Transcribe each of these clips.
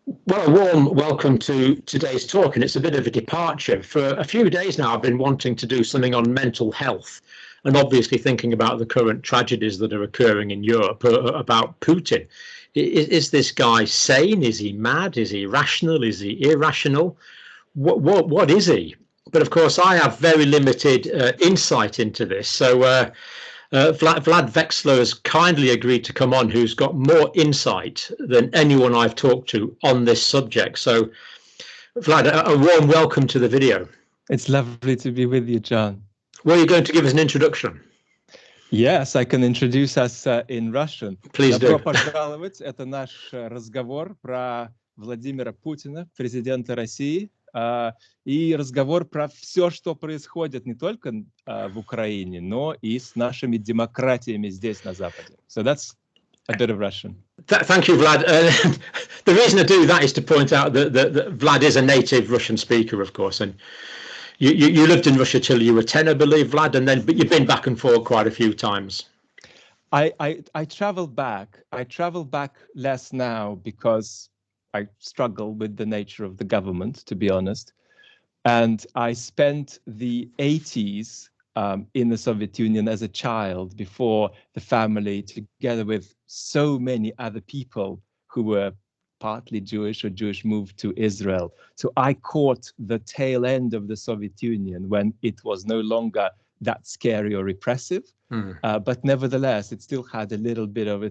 Well, a warm welcome to today's talk, and it's a bit of a departure. For a few days now, I've been wanting to do something on mental health, and obviously thinking about the current tragedies that are occurring in Europe about Putin. Is this guy sane? Is he mad? Is he rational? Is he irrational? What is he? But of course, I have very limited insight into this. So Vlad Vexler has kindly agreed to come on, who's got more insight than anyone I've talked to on this subject. So, Vlad, a warm welcome to the video. It's lovely to be with you, John. Well, you're going to give us an introduction. Yes, I can introduce us in Russian. Please do. Добро пожаловать. Это наш разговор про Владимира Путина, президента России, и разговор про все, что происходит не только в Украине, но и с нашими демократиями здесь, на Западе. So that's a bit of Russian. Thank you, Vlad. The reason I do that is to point out that Vlad is a native Russian speaker, of course, and you lived in Russia till you were 10, I believe, Vlad, but you've been back and forth quite a few times. I traveled back. I travel back less now because I struggle with the nature of the government, to be honest. And I spent the 80s in the Soviet Union as a child before the family, together with so many other people who were partly Jewish or Jewish, moved to Israel. So I caught the tail end of the Soviet Union when it was no longer that scary or repressive. But nevertheless, it still had a little bit of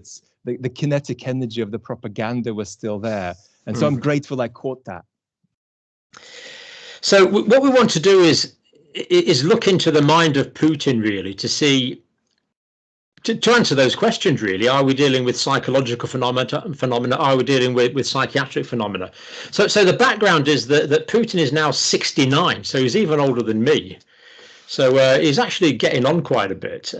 the kinetic energy of the propaganda was still there. And so I'm grateful I caught that. So what we want to do is look into the mind of Putin, really, to see, to answer those questions, really. Are we dealing with psychological phenomena? Are we dealing with psychiatric phenomena? So the background is that Putin is now 69, so he's even older than me. So he's actually getting on quite a bit.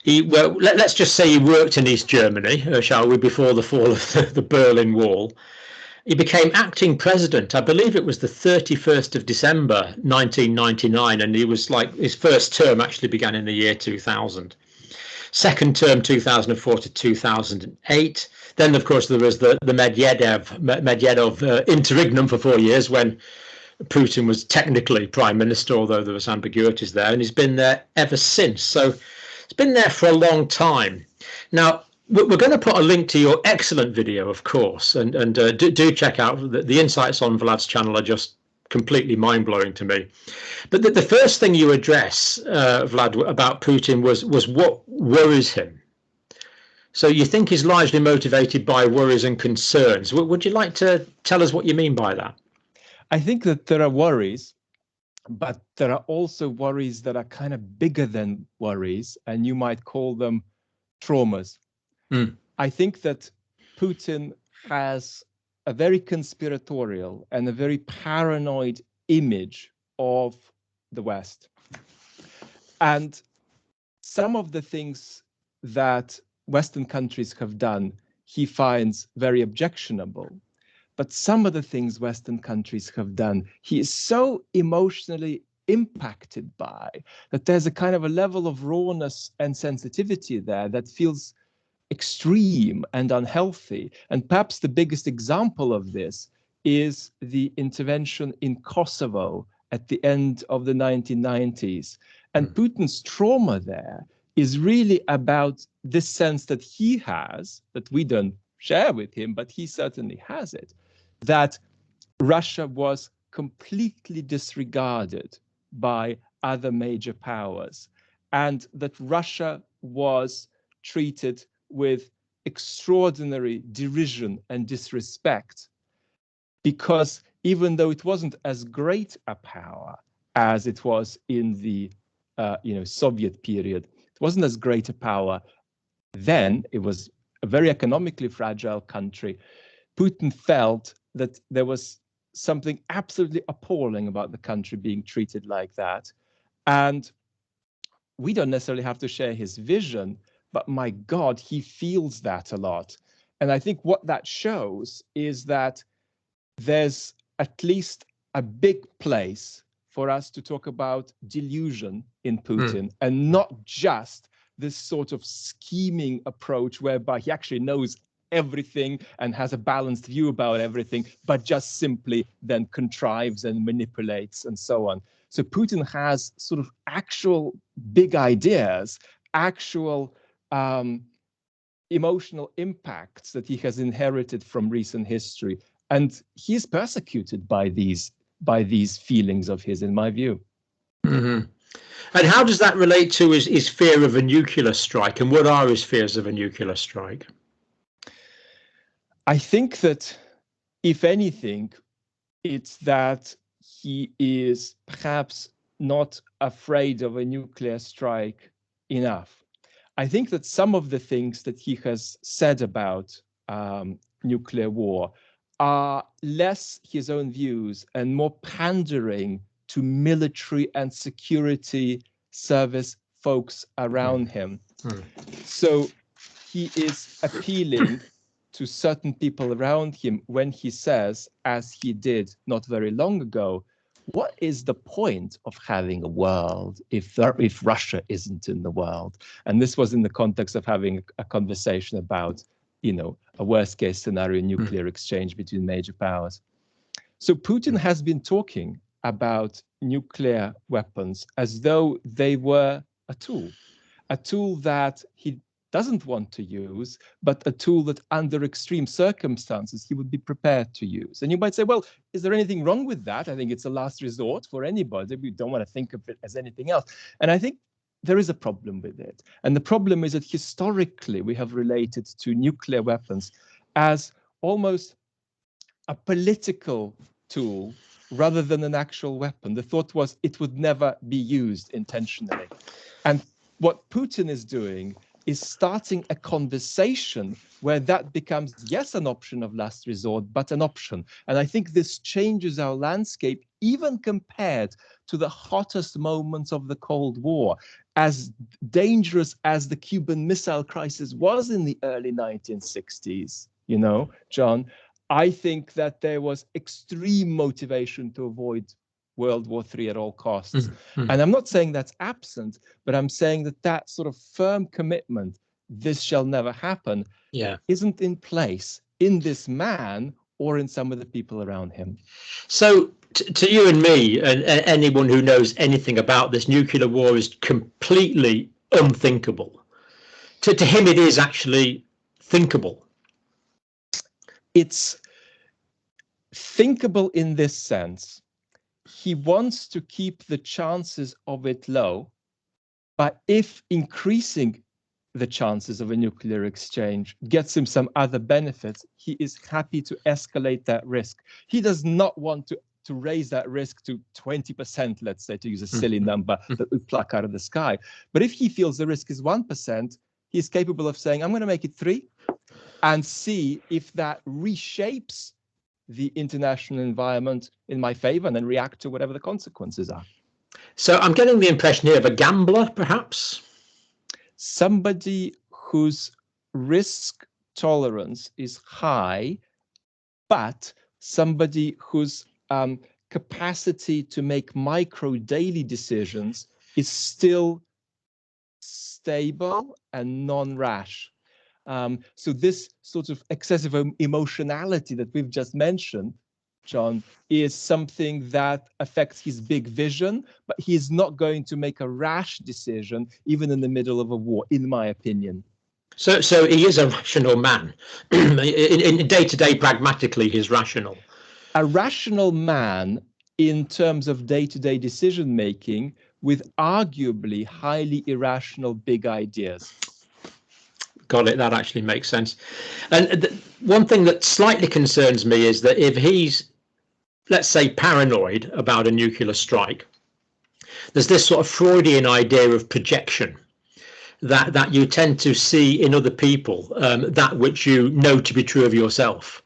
Let's just say he worked in East Germany, shall we, before the fall of the Berlin Wall. He became acting president, I believe it was the 31st of December 1999, and he was like, his first term actually began in the year 2000. Second term 2004 to 2008. Then, of course, there was the Medvedev interregnum for 4 years when Putin was technically prime minister, although there was ambiguities there, and he's been there ever since. So it's been there for a long time. Now, we're going to put a link to your excellent video, of course, and do check out the insights on Vlad's channel are just completely mind-blowing to me. But the first thing you address, Vlad, about Putin was what worries him. So you think he's largely motivated by worries and concerns. Would you like to tell us what you mean by that? I think that there are worries, but there are also worries that are kind of bigger than worries, and you might call them traumas. I think that Putin has a very conspiratorial and a very paranoid image of the West. And some of the things that Western countries have done, he finds very objectionable. But some of the things Western countries have done, he is so emotionally impacted by that there's a kind of a level of rawness and sensitivity there that feels extreme and unhealthy. And perhaps the biggest example of this is the intervention in Kosovo at the end of the 1990s. And Putin's trauma there is really about this sense that he has, that we don't share with him, but he certainly has it, that Russia was completely disregarded by other major powers, and that Russia was treated with extraordinary derision and disrespect, because even though it wasn't as great a power as it was in the Soviet period, it wasn't as great a power then. It was a very economically fragile country. Putin felt that there was something absolutely appalling about the country being treated like that. And we don't necessarily have to share his vision, but my God, he feels that a lot. And I think what that shows is that there's at least a big place for us to talk about delusion in Putin, and not just this sort of scheming approach whereby he actually knows everything and has a balanced view about everything, but just simply then contrives and manipulates and so on. So Putin has sort of actual big ideas, actual emotional impacts that he has inherited from recent history. And he is persecuted by these feelings of his, in my view. Mm-hmm. And how does that relate to his fear of a nuclear strike? And what are his fears of a nuclear strike? I think that, if anything, it's that he is perhaps not afraid of a nuclear strike enough. I think that some of the things that he has said about nuclear war are less his own views and more pandering to military and security service folks around him. So he is appealing to certain people around him when he says, as he did not very long ago, what is the point of having a world if Russia isn't in the world? And this was in the context of having a conversation about, a worst case scenario nuclear exchange between major powers. So Putin has been talking about nuclear weapons as though they were a tool that he doesn't want to use, but a tool that under extreme circumstances he would be prepared to use. And you might say, well, is there anything wrong with that? I think it's a last resort for anybody. We don't want to think of it as anything else. And I think there is a problem with it. And the problem is that historically we have related to nuclear weapons as almost a political tool rather than an actual weapon. The thought was it would never be used intentionally. And what Putin is doing is starting a conversation where that becomes, yes, an option of last resort, but an option. And I think this changes our landscape, even compared to the hottest moments of the Cold War. As dangerous as the Cuban Missile Crisis was in the early 1960s, John, I think that there was extreme motivation to avoid World War III at all costs. And I'm not saying that's absent, but I'm saying that sort of firm commitment, this shall never happen, isn't in place in this man or in some of the people around him. So to you and me and anyone who knows anything about this, nuclear war is completely unthinkable. To him, it is actually thinkable. It's thinkable in this sense. He wants to keep the chances of it low, but if increasing the chances of a nuclear exchange gets him some other benefits, he is happy to escalate that risk. He does not want to raise that risk to 20%, let's say, to use a silly number that we pluck out of the sky. But if he feels the risk is 1%, he's capable of saying, I'm going to make it 3 and see if that reshapes the international environment in my favor and then react to whatever the consequences are. So I'm getting the impression here of a gambler, perhaps? Somebody whose risk tolerance is high, but somebody whose capacity to make micro daily decisions is still stable and non-rash. So this sort of excessive emotionality that we've just mentioned, John, is something that affects his big vision, but he is not going to make a rash decision even in the middle of a war, in my opinion. So he is a rational man. In day-to-day, pragmatically, he's rational. A rational man in terms of day-to-day decision-making with arguably highly irrational big ideas. Got it. That actually makes sense. And one thing that slightly concerns me is that if he's, let's say, paranoid about a nuclear strike, there's this sort of Freudian idea of projection that you tend to see in other people, that which you know to be true of yourself.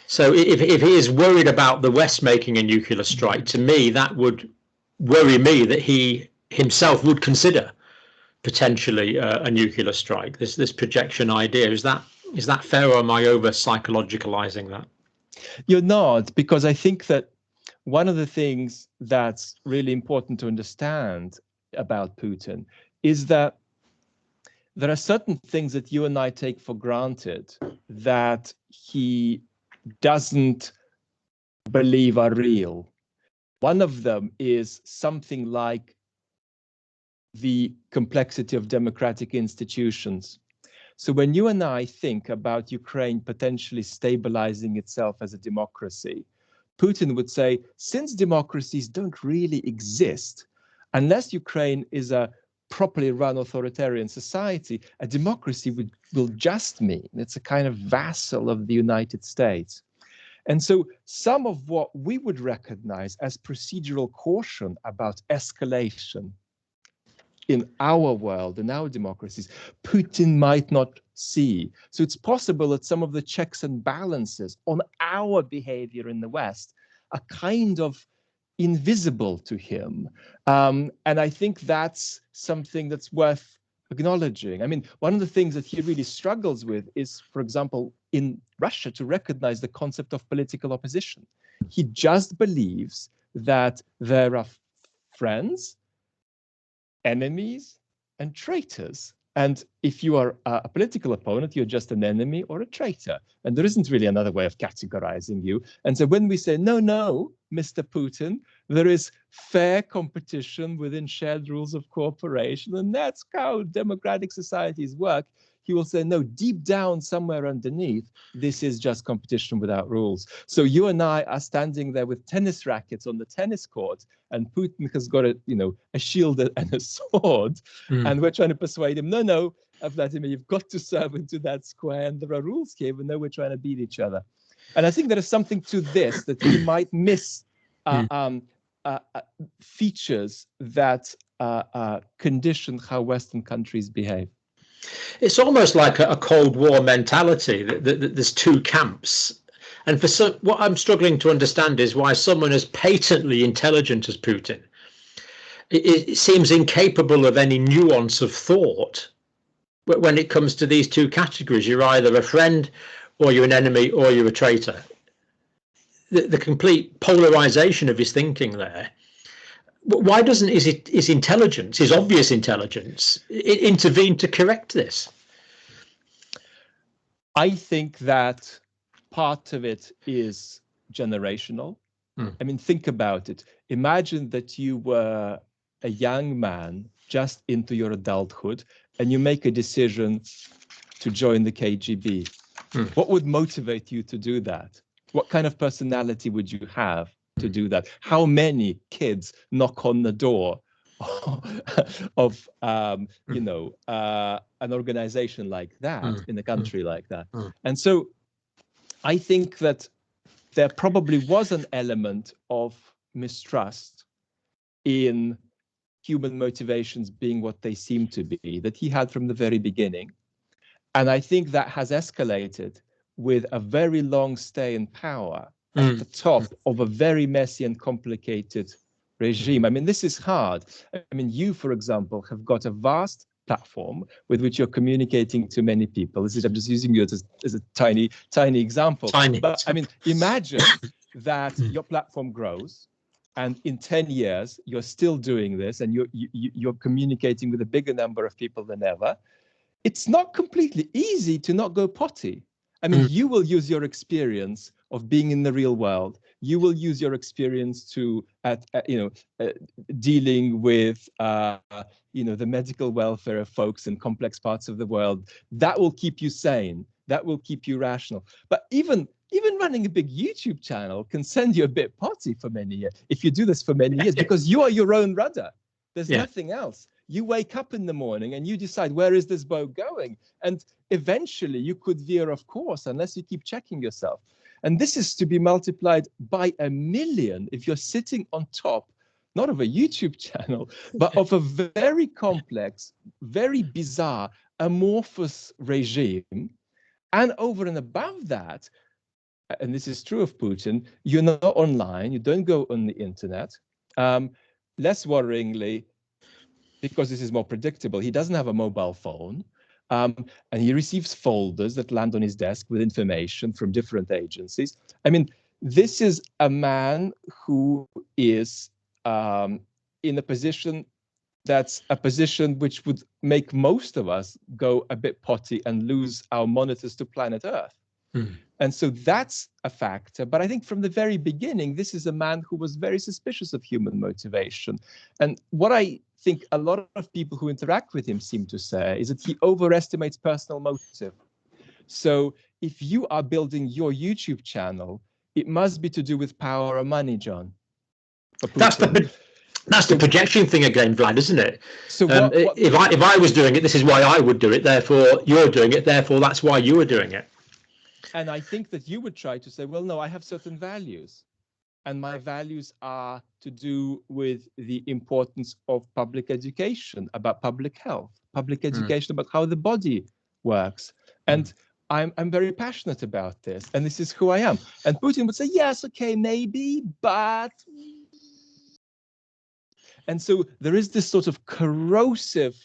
So if he is worried about the West making a nuclear strike, to me, that would worry me that he himself would consider potentially a nuclear strike. This projection idea, is that fair, or am I over psychologicalizing that? You're not, because I think that one of the things that's really important to understand about Putin is that there are certain things that you and I take for granted that he doesn't believe are real. One of them is something like the complexity of democratic institutions. So when you and I think about Ukraine potentially stabilizing itself as a democracy, Putin would say, since democracies don't really exist, unless Ukraine is a properly run authoritarian society, a democracy will just mean it's a kind of vassal of the United States. And so some of what we would recognize as procedural caution about escalation in our world, in our democracies, Putin might not see. So it's possible that some of the checks and balances on our behavior in the West are kind of invisible to him. And I think that's something that's worth acknowledging. I mean, one of the things that he really struggles with is, for example, in Russia, to recognize the concept of political opposition. He just believes that there are friends, enemies, and traitors. And if you are a political opponent, you're just an enemy or a traitor. And there isn't really another way of categorizing you. And so when we say, no, Mr. Putin, there is fair competition within shared rules of cooperation, and that's how democratic societies work, he will say, no, deep down somewhere underneath, this is just competition without rules. So you and I are standing there with tennis rackets on the tennis court, and Putin has got a shield and a sword, and we're trying to persuade him, no, Vladimir, you've got to serve into that square, and there are rules here, but no, we're trying to beat each other. And I think there is something to this that we might miss features that condition how Western countries behave. It's almost like a Cold War mentality that there's two camps. And what I'm struggling to understand is why someone as patently intelligent as Putin it seems incapable of any nuance of thought when it comes to these two categories. You're either a friend, or you're an enemy, or you're a traitor. The complete polarization of his thinking there. Why doesn't his intelligence, his obvious intelligence, intervene to correct this? I think that part of it is generational. I mean, think about it. Imagine that you were a young man just into your adulthood and you make a decision to join the KGB. What would motivate you to do that? What kind of personality would you have to do that? How many kids knock on the door of an organization like that in a country like that? And so I think that there probably was an element of mistrust in human motivations being what they seem to be, that he had from the very beginning. And I think that has escalated with a very long stay in power at the top of a very messy and complicated regime. I mean, this is hard. I mean, you, for example, have got a vast platform with which you're communicating to many people. I'm just using you as a tiny example. But I mean, imagine that your platform grows, and in 10 years, you're still doing this, and you're communicating with a bigger number of people than ever. It's not completely easy to not go potty. I mean, you will use your experience of being in the real world. You will use your experience to, dealing with, the medical welfare of folks in complex parts of the world. That will keep you sane. That will keep you rational. But even running a big YouTube channel can send you a bit potty for many years. If you do this for many years, because you are your own rudder. There's nothing else. You wake up in the morning and you decide, where is this boat going? And eventually you could veer off course unless you keep checking yourself. And this is to be multiplied by 1 million if you're sitting on top, not of a YouTube channel, but of a very complex, very bizarre, amorphous regime. And over and above that, and this is true of Putin, you're not online, you don't go on the internet. Less worryingly, because this is more predictable, he doesn't have a mobile phone, and he receives folders that land on his desk with information from different agencies. I mean, this is a man who is in a position that's a position which would make most of us go a bit potty and lose our monitors to planet Earth. And so that's a factor. But I think from the very beginning, this is a man who was very suspicious of human motivation. And what I think a lot of people who interact with him seem to say is that he overestimates personal motive. So if you are building your YouTube channel, it must be to do with power or money, John. That's the projection thing again, Vlad, isn't it? So if I was doing it, this is why I would do it. Therefore, you're doing it. Therefore, that's why you are doing it. And I think that you would try to say, well, no, I have certain values. And my values are to do with the importance of public education, about public health, public education about how the body works. And I'm very passionate about this. And this is who I am. And Putin would say, yes, okay, maybe, but... And so there is this sort of corrosive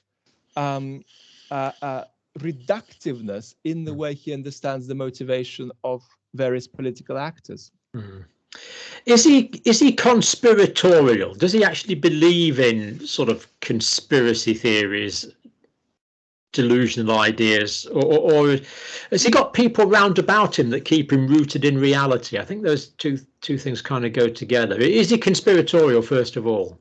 reductiveness in the way he understands the motivation of various political actors. Is he conspiratorial? Does he actually believe in sort of conspiracy theories, delusional ideas, or has he got people round about him that keep him rooted in reality? I think those two things kind of go together. Is he conspiratorial, first of all?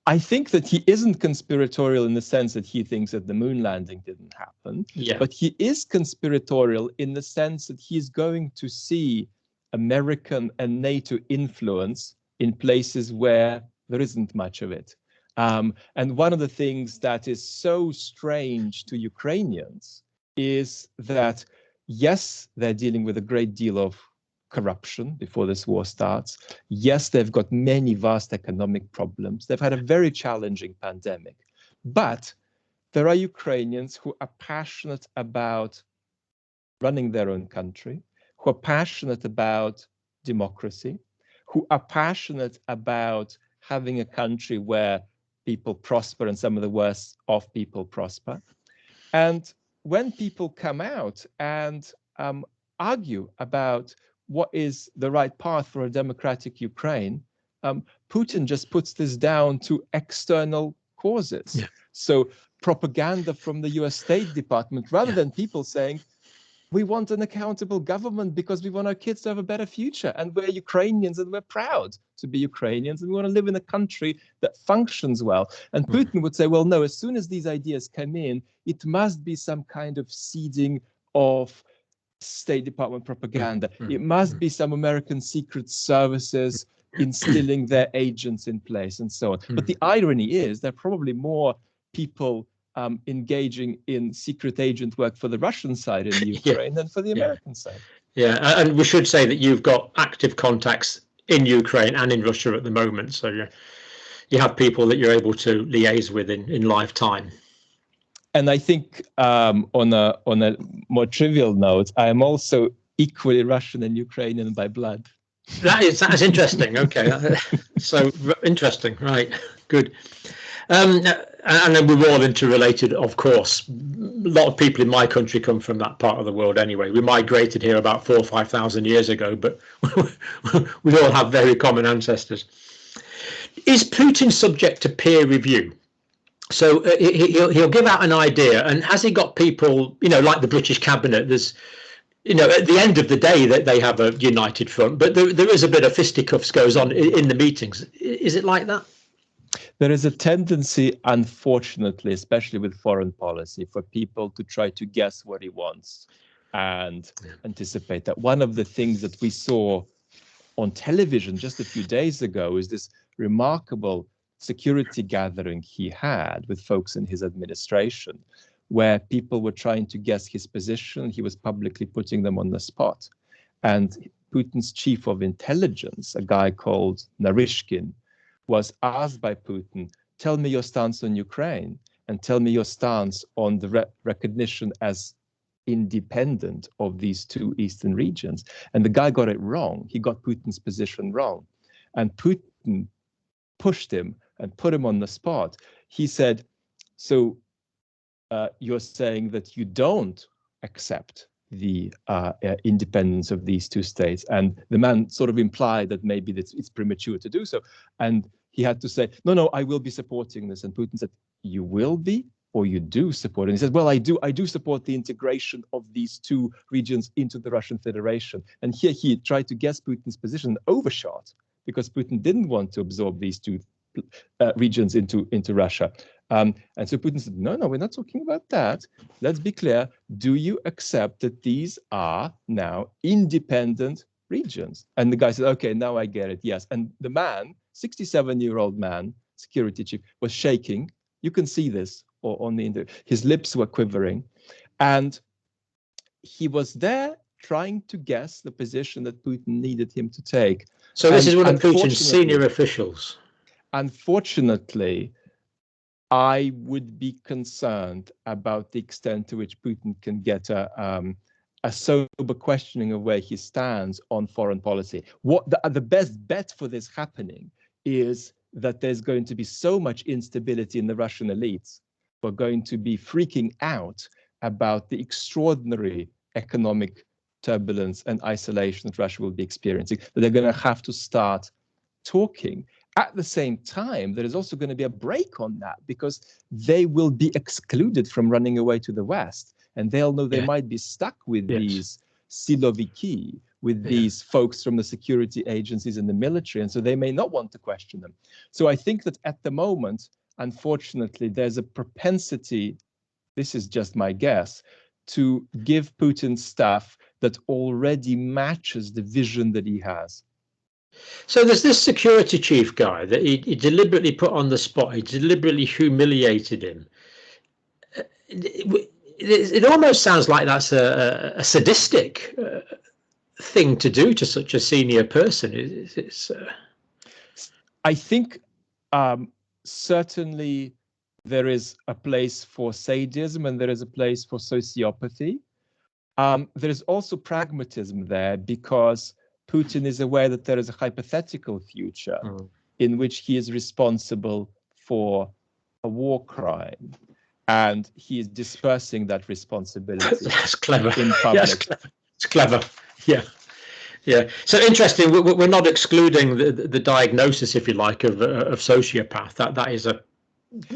I think that he isn't conspiratorial in the sense that he thinks that the moon landing didn't happen, but he is conspiratorial in the sense that he's going to see American and NATO influence in places where there isn't much of it. And one of the things that is so strange to Ukrainians is that, yes, they're dealing with a great deal of corruption before this war starts. Yes, they've got many vast economic problems. They've had a very challenging pandemic. But there are Ukrainians who are passionate about running their own country, who are passionate about democracy, who are passionate about having a country where people prosper and some of the worst off people prosper. And when people come out and argue about what is the right path for a democratic Ukraine, Putin just puts this down to external causes. So propaganda from the US State Department, rather than people saying, we want an accountable government because we want our kids to have a better future. And we're Ukrainians and we're proud to be Ukrainians. And we want to live in a country that functions well. And Putin would say, well, no, as soon as these ideas come in, it must be some kind of seeding of State Department propaganda. It must be some American secret services instilling their agents in place and so on. But the irony is there are probably more people engaging in secret agent work for the Russian side in Ukraine than for the American side. Yeah, and we should say that you've got active contacts in Ukraine and in Russia at the moment. So you have people that you're able to liaise with in lifetime. And I think on a more trivial note, I am also equally Russian and Ukrainian by blood. That is interesting. Okay, so interesting, right? Good. And then we're all interrelated, of course. A lot of people in my country come from that part of the world anyway. We migrated here about 4,000 or 5,000 years ago, but we all have very common ancestors. Is Putin subject to peer review? So he'll give out an idea, and has he got people, like the British cabinet? There's, at the end of the day, that they have a united front, but there is a bit of fisticuffs goes on in the meetings. Is it like that? There is a tendency, unfortunately, especially with foreign policy, for people to try to guess what he wants and anticipate that. One of the things that we saw on television just a few days ago is this remarkable security gathering he had with folks in his administration, where people were trying to guess his position. He was publicly putting them on the spot. And Putin's chief of intelligence, a guy called Narishkin, was asked by Putin, tell me your stance on Ukraine and tell me your stance on the recognition as independent of these two eastern regions. And the guy got it wrong. He got Putin's position wrong. And Putin pushed him and put him on the spot. He said, so you're saying that you don't accept the independence of these two states? And the man sort of implied that maybe it's premature to do so. And he had to say, no, I will be supporting this. And Putin said, you will be? or you do support. And he says, well, I do support the integration of these two regions into the Russian Federation. And here he tried to guess Putin's position and overshot, because Putin didn't want to absorb these two regions into Russia. And so Putin said, no, we're not talking about that. Let's be clear. Do you accept that these are now independent regions? And the guy said, okay, now I get it. Yes. And the man, 67-year-old man, security chief, was shaking. You can see this on the interview. His lips were quivering. And he was there trying to guess the position that Putin needed him to take. So this is one of Putin's senior officials. Unfortunately, I would be concerned about the extent to which Putin can get a sober questioning of where he stands on foreign policy. What the best bet for this happening is that there's going to be so much instability in the Russian elites who are going to be freaking out about the extraordinary economic turbulence and isolation that Russia will be experiencing, that they're going to have to start talking. At the same time, there is also going to be a break on that, because they will be excluded from running away to the West, and they'll know they might be stuck with these siloviki, with these folks from the security agencies and the military, and so they may not want to question them. So I think that at the moment, unfortunately, there's a propensity, this is just my guess, to give Putin stuff that already matches the vision that he has. So there's this security chief guy that he deliberately put on the spot. He deliberately humiliated him. It almost sounds like that's a sadistic thing to do to such a senior person. I think certainly there is a place for sadism and there is a place for sociopathy. There is also pragmatism there, because Putin is aware that there is a hypothetical future in which he is responsible for a war crime, and he is dispersing that responsibility. That's clever. In public. Yes, it's clever. Yeah. So interesting. We're not excluding the diagnosis, if you like, of sociopath. That is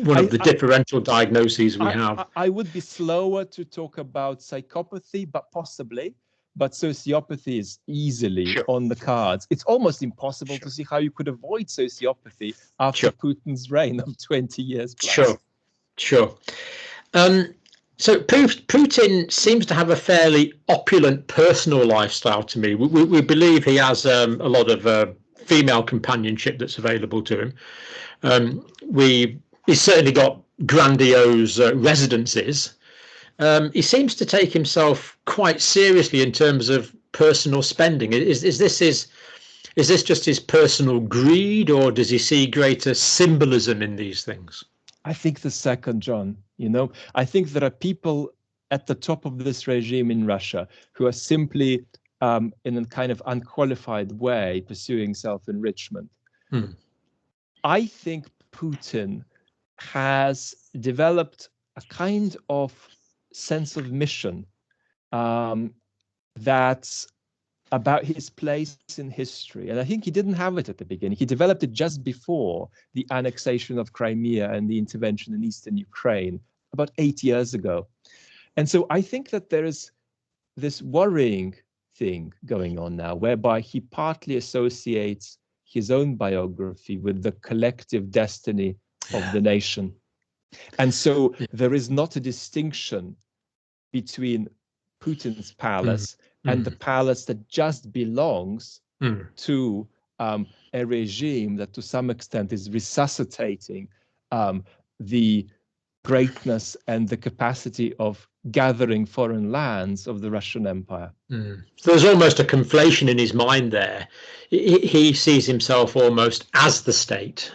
one of the differential diagnoses we have. I would be slower to talk about psychopathy, but possibly. But sociopathy is easily on the cards. It's almost impossible to see how you could avoid sociopathy after Putin's reign of 20 years plus. Sure. So Putin seems to have a fairly opulent personal lifestyle to me. We believe he has a lot of female companionship that's available to him. He's certainly got grandiose residences. He seems to take himself quite seriously in terms of personal spending. Is this just his personal greed, or does he see greater symbolism in these things? I think the second, John. I think there are people at the top of this regime in Russia who are simply, in a kind of unqualified way, pursuing self-enrichment. I think Putin has developed a kind of sense of mission that's about his place in history. And I think he didn't have it at the beginning. He developed it just before the annexation of Crimea and the intervention in eastern Ukraine about 8 years ago. And so I think that there is this worrying thing going on now, whereby he partly associates his own biography with the collective destiny of the nation. And so there is not a distinction between Putin's palace and the palace that just belongs to a regime that to some extent is resuscitating the greatness and the capacity of gathering foreign lands of the Russian Empire. There's almost a conflation in his mind there. He sees himself almost as the state.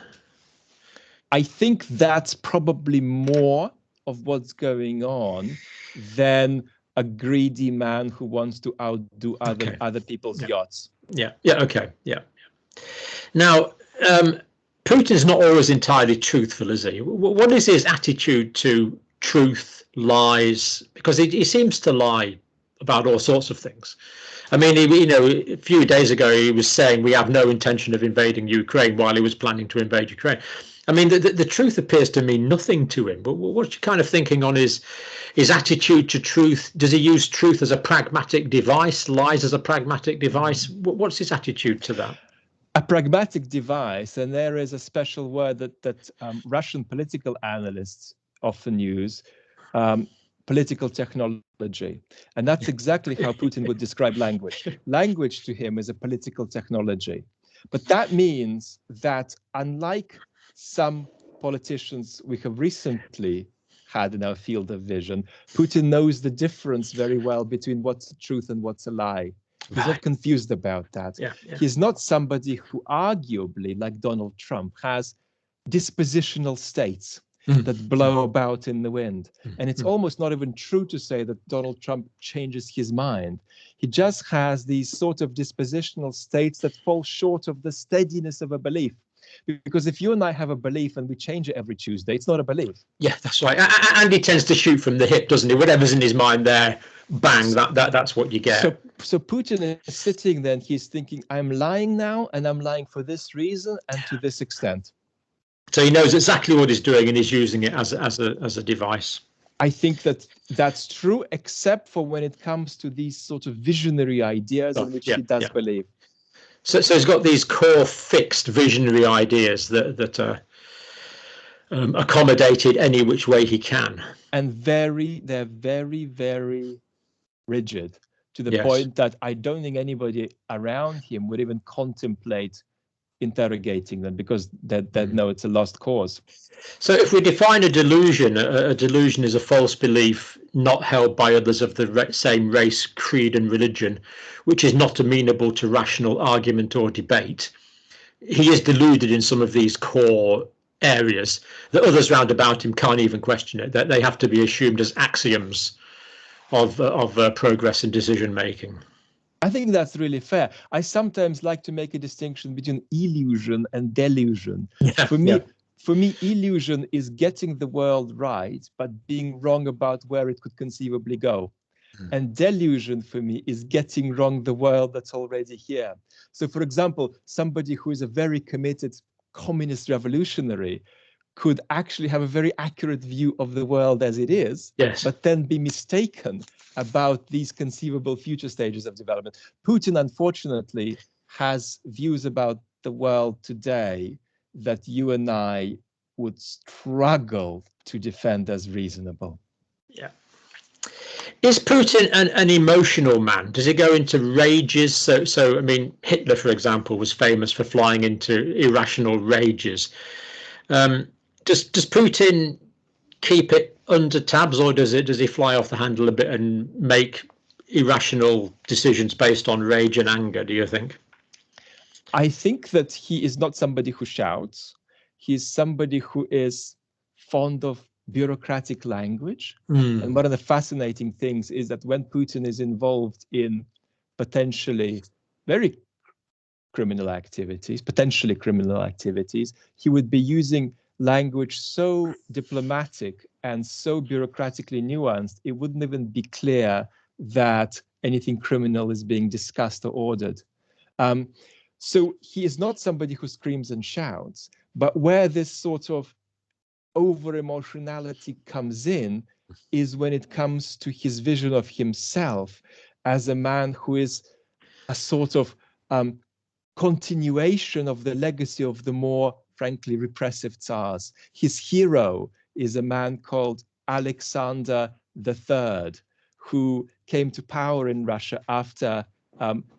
I think that's probably more of what's going on than a greedy man who wants to outdo other people's yachts. Now, Putin's not always entirely truthful, is he? What is his attitude to truth, lies? Because he seems to lie about all sorts of things. I mean, a few days ago he was saying we have no intention of invading Ukraine while he was planning to invade Ukraine. I mean, the truth appears to mean nothing to him. But what's your kind of thinking on his attitude to truth? Does he use truth as a pragmatic device, lies as a pragmatic device? What's his attitude to that? A pragmatic device, and there is a special word that Russian political analysts often use, political technology. And that's exactly how Putin would describe language. Language to him is a political technology. But that means that unlike some politicians we have recently had in our field of vision, Putin knows the difference very well between what's the truth and what's a lie. He's not confused about that. He's not somebody who arguably, like Donald Trump, has dispositional states that blow about in the wind. And it's almost not even true to say that Donald Trump changes his mind. He just has these sort of dispositional states that fall short of the steadiness of a belief. Because if you and I have a belief and we change it every Tuesday, it's not a belief. Yeah, that's right. And he tends to shoot from the hip, doesn't he? Whatever's in his mind there, bang, that's what you get. So Putin is sitting there and he's thinking, I'm lying now, and I'm lying for this reason and to this extent. So he knows exactly what he's doing and he's using it as a device. I think that's true, except for when it comes to these sort of visionary ideas in which he does believe. So he's got these core fixed visionary ideas that are accommodated any which way he can. And they're very, very rigid, to the point that I don't think anybody around him would even contemplate interrogating them, because they know it's a lost cause. So if we define a delusion is a false belief not held by others of the same race, creed and religion, which is not amenable to rational argument or debate. He is deluded in some of these core areas that others round about him can't even question it, that they have to be assumed as axioms of progress and decision making. I think that's really fair. I sometimes like to make a distinction between illusion and delusion. For me, illusion is getting the world right, but being wrong about where it could conceivably go. And delusion for me is getting wrong the world that's already here. So, for example, somebody who is a very committed communist revolutionary could actually have a very accurate view of the world as it is, but then be mistaken about these conceivable future stages of development. Putin, unfortunately, has views about the world today that you and I would struggle to defend as reasonable. Yeah. Is Putin an emotional man? Does he go into rages? So I mean, Hitler, for example, was famous for flying into irrational rages. Does Putin keep it under tabs, or does he fly off the handle a bit and make irrational decisions based on rage and anger, do you think? I think that he is not somebody who shouts. He's somebody who is fond of bureaucratic language. And one of the fascinating things is that when Putin is involved in potentially criminal activities, he would be using language so diplomatic and so bureaucratically nuanced, it wouldn't even be clear that anything criminal is being discussed or ordered. So he is not somebody who screams and shouts, but where this sort of over-emotionality comes in is when it comes to his vision of himself as a man who is a sort of continuation of the legacy of the more, frankly, repressive Tsars. His hero is a man called Alexander III, who came to power in Russia after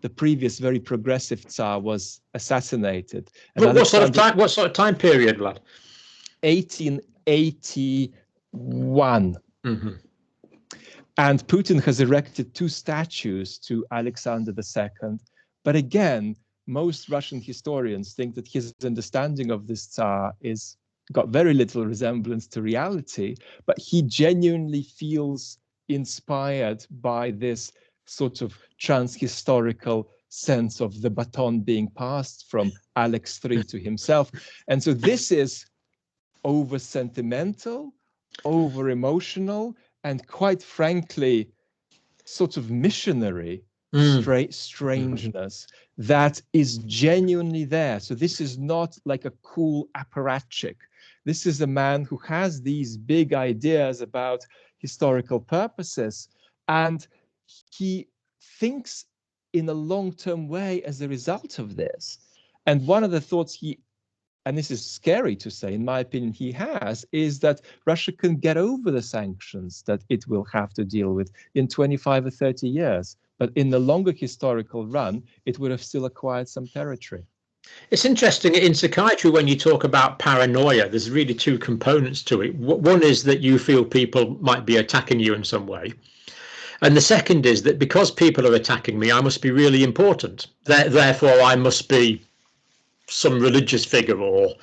the previous very progressive Tsar was assassinated. What sort of time period, Vlad? 1881. And Putin has erected 2 statues to Alexander II. But again, most Russian historians think that his understanding of this Tsar got very little resemblance to reality, but he genuinely feels inspired by this sort of trans-historical sense of the baton being passed from Alex III to himself. And so this is over-sentimental, over-emotional, and quite frankly, sort of missionary strangeness that is genuinely there. So this is not like a cool apparatchik. This is a man who has these big ideas about historical purposes, and he thinks in a long-term way as a result of this. And one of the thoughts and this is scary to say, in my opinion, he has, is that Russia can get over the sanctions that it will have to deal with in 25 or 30 years. But in the longer historical run, it would have still acquired some territory. It's interesting in psychiatry when you talk about paranoia, there's really two components to it. One is that you feel people might be attacking you in some way. And the second is that because people are attacking me, I must be really important. Therefore, I must be some religious figure or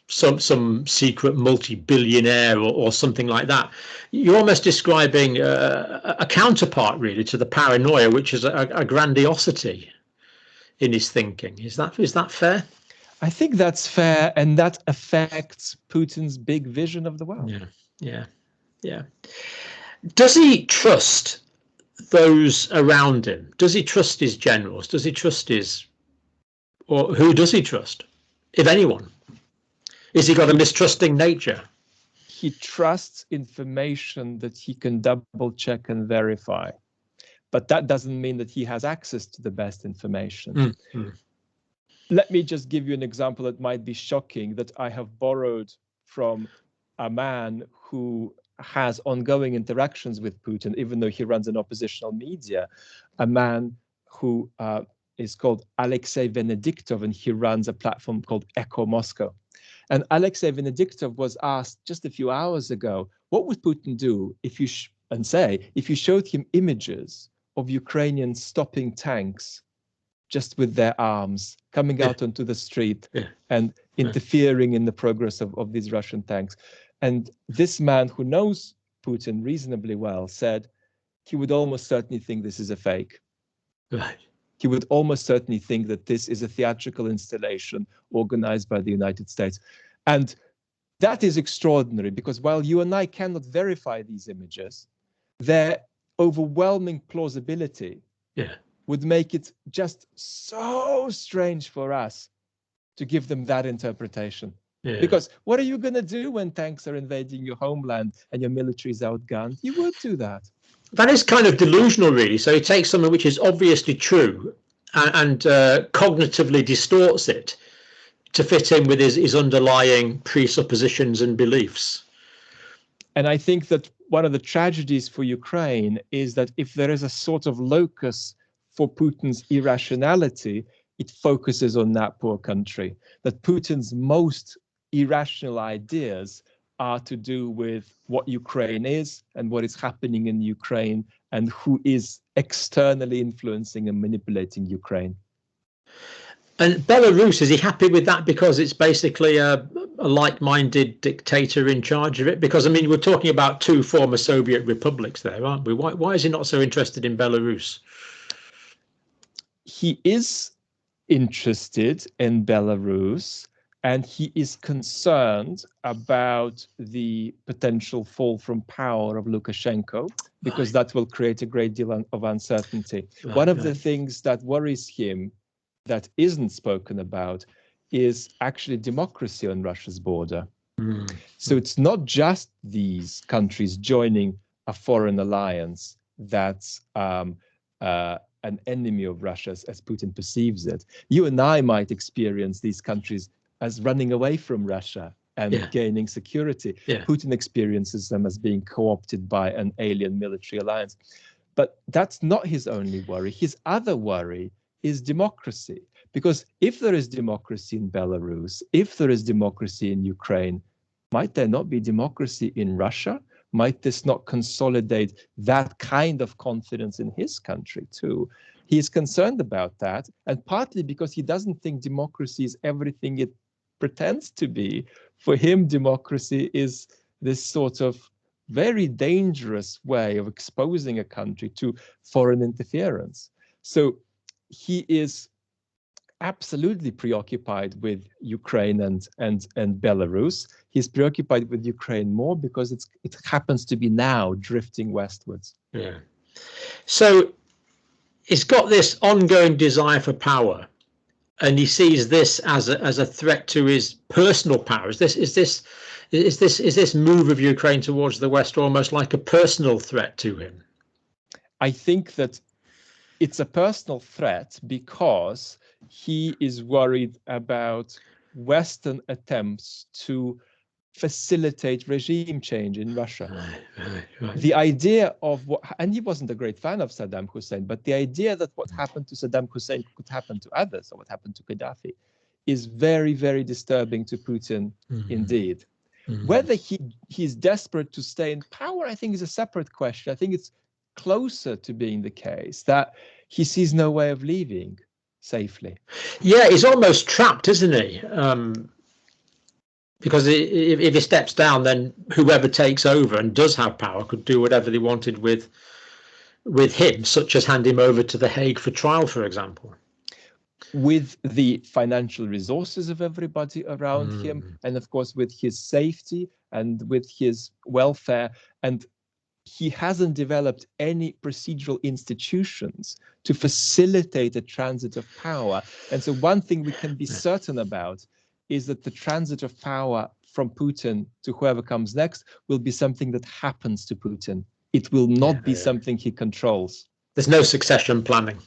some secret multi-billionaire or something like that. You're almost describing a counterpart really to the paranoia, which is a grandiosity in his thinking. Is that fair? I think that's fair, and that affects Putin's big vision of the world. Yeah. Does he trust those around him? Does he trust his generals? Does he trust or who does he trust, if anyone? Is he got a mistrusting nature? He trusts information that he can double check and verify. But that doesn't mean that he has access to the best information. Mm-hmm. Let me just give you an example that might be shocking, that I have borrowed from a man who has ongoing interactions with Putin, even though he runs an oppositional media, a man who is called Alexei Venediktov, and he runs a platform called Echo Moscow. And Alexei Venediktov was asked just a few hours ago, what would Putin do if you showed him images of Ukrainians stopping tanks just with their arms, coming out onto the street and interfering in the progress of these Russian tanks. And this man, who knows Putin reasonably well, said he would almost certainly think this is a fake. Right. He would almost certainly think that this is a theatrical installation organized by the United States. And that is extraordinary, because while you and I cannot verify these images, their overwhelming plausibility would make it just so strange for us to give them that interpretation. Yeah. Because what are you going to do when tanks are invading your homeland and your military is outgunned? You would do that. That is kind of delusional, really. So he takes something which is obviously true and cognitively distorts it to fit in with his underlying presuppositions and beliefs. And I think that one of the tragedies for Ukraine is that if there is a sort of locus for Putin's irrationality, it focuses on that poor country. That Putin's most irrational ideas are to do with what Ukraine is and what is happening in Ukraine and who is externally influencing and manipulating Ukraine. And Belarus, is he happy with that because it's basically a like-minded dictator in charge of it? Because, I mean, we're talking about two former Soviet republics there, aren't we? Why is he not so interested in Belarus? He is interested in Belarus, and he is concerned about the potential fall from power of Lukashenko, because that will create a great deal of uncertainty. One of the things that worries him that isn't spoken about is actually democracy on Russia's border. So it's not just these countries joining a foreign alliance that's an enemy of Russia, as Putin perceives it. You and I might experience these countries as running away from Russia and gaining security. Putin experiences them as being co-opted by an alien military alliance. But that's not his only worry. His other worry is democracy. Because if there is democracy in Belarus, if there is democracy in Ukraine, might there not be democracy in Russia? Might this not consolidate that kind of confidence in his country too? He is concerned about that, and partly because he doesn't think democracy is everything it pretends to be. For him, democracy is this sort of very dangerous way of exposing a country to foreign interference. So he is absolutely preoccupied with Ukraine and Belarus. He's preoccupied with Ukraine more because it happens to be now drifting westwards. Yeah. So he's got this ongoing desire for power, and he sees this as a threat to his personal power. Is Is this move of Ukraine towards the West almost like a personal threat to him? I think that it's a personal threat because he is worried about Western attempts to facilitate regime change in Russia. Right. The idea of what, and he wasn't a great fan of Saddam Hussein, but the idea that what happened to Saddam Hussein could happen to others, or what happened to Gaddafi, is very, very disturbing to Putin indeed. Whether he's desperate to stay in power, I think, is a separate question. I think it's closer to being the case that he sees no way of leaving safely. Yeah, he's almost trapped, isn't he? Because if he steps down, then whoever takes over and does have power could do whatever they wanted with him, such as hand him over to The Hague for trial, for example. With the financial resources of everybody around him, and of course with his safety and with his welfare. And he hasn't developed any procedural institutions to facilitate a transit of power. And so one thing we can be certain about is that the transit of power from Putin to whoever comes next will be something that happens to Putin. It will not be something he controls. There's no succession planning.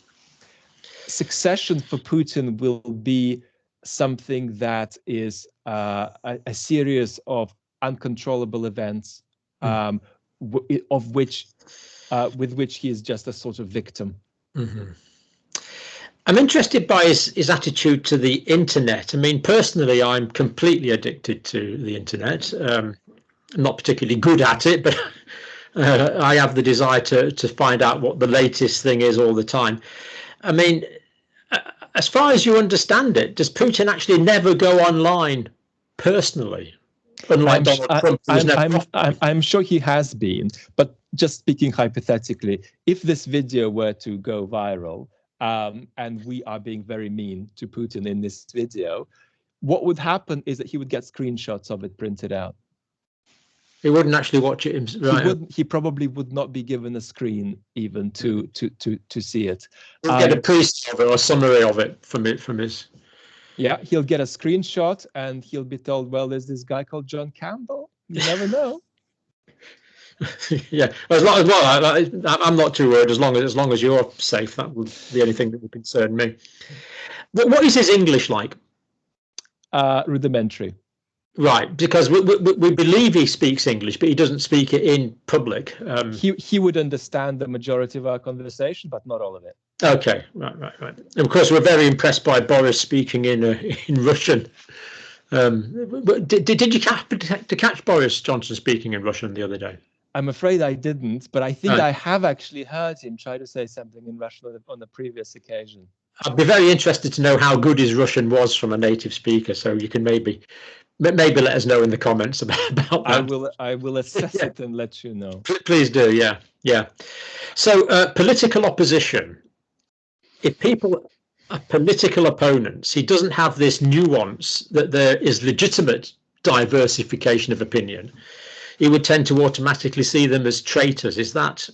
Succession for Putin will be something that is a series of uncontrollable events, with which he is just a sort of victim. I'm interested by his attitude to the internet. I mean, personally, I'm completely addicted to the internet. I'm not particularly good at it, but I have the desire to find out what the latest thing is all the time. I mean, as far as you understand it, does Putin actually never go online personally? Unlike Donald Trump, I'm sure he has been, but just speaking hypothetically, if this video were to go viral, and we are being very mean to Putin in this video, what would happen is that he would get screenshots of it printed out. He wouldn't actually watch it himself. He probably would not be given a screen even to see it. He'll get a piece of it or a summary of it from his. Yeah, he'll get a screenshot and he'll be told, well, there's this guy called John Campbell. You never know. Yeah, I'm not too worried as long as you're safe. That would be the only thing that would concern me. But what is his English like? Rudimentary. Right, because we believe he speaks English, but he doesn't speak it in public. He would understand the majority of our conversation, but not all of it. Okay, right. And of course, we're very impressed by Boris speaking in Russian. Did you catch Boris Johnson speaking in Russian the other day? I'm afraid I didn't, but I think I have actually heard him try to say something in Russian on the previous occasion. I'd be very interested to know how good his Russian was from a native speaker, so you can maybe let us know in the comments about that. I will assess it and let you know. Please do, yeah. So political opposition, if people are political opponents, he doesn't have this nuance that there is legitimate diversification of opinion. He would tend to automatically see them as traitors. Is that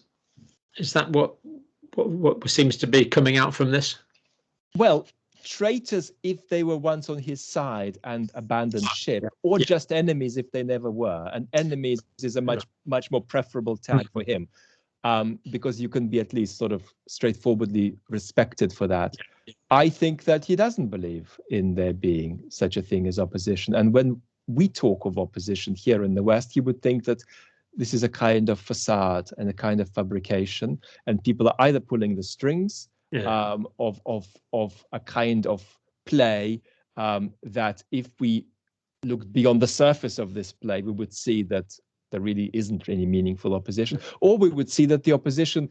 what seems to be coming out from this? Well, traitors if they were once on his side and abandoned ship, or just enemies if they never were. And enemies is a much more preferable tag for him, because you can be at least sort of straightforwardly respected for that. I think that he doesn't believe in there being such a thing as opposition. And when we talk of opposition here in the West, he would think that this is a kind of facade and a kind of fabrication, and people are either pulling the strings of a kind of play that if we looked beyond the surface of this play, we would see that there really isn't any meaningful opposition, or we would see that the opposition